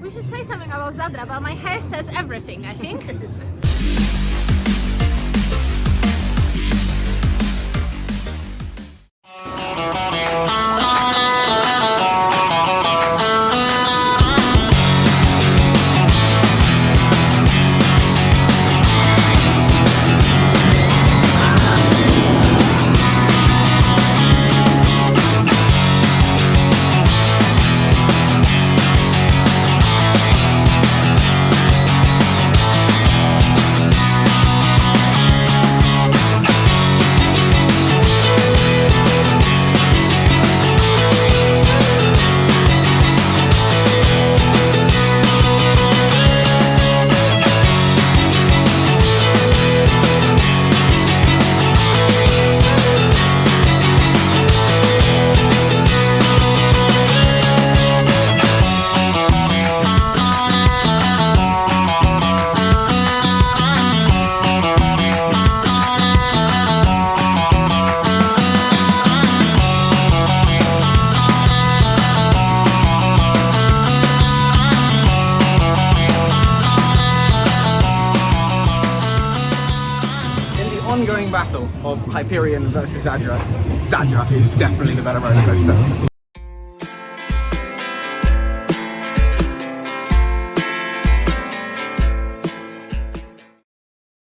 We should say something about Zadra, but my hair says everything, I think. Ongoing battle of Hyperion versus Zadra. Zadra is definitely the better roller coaster.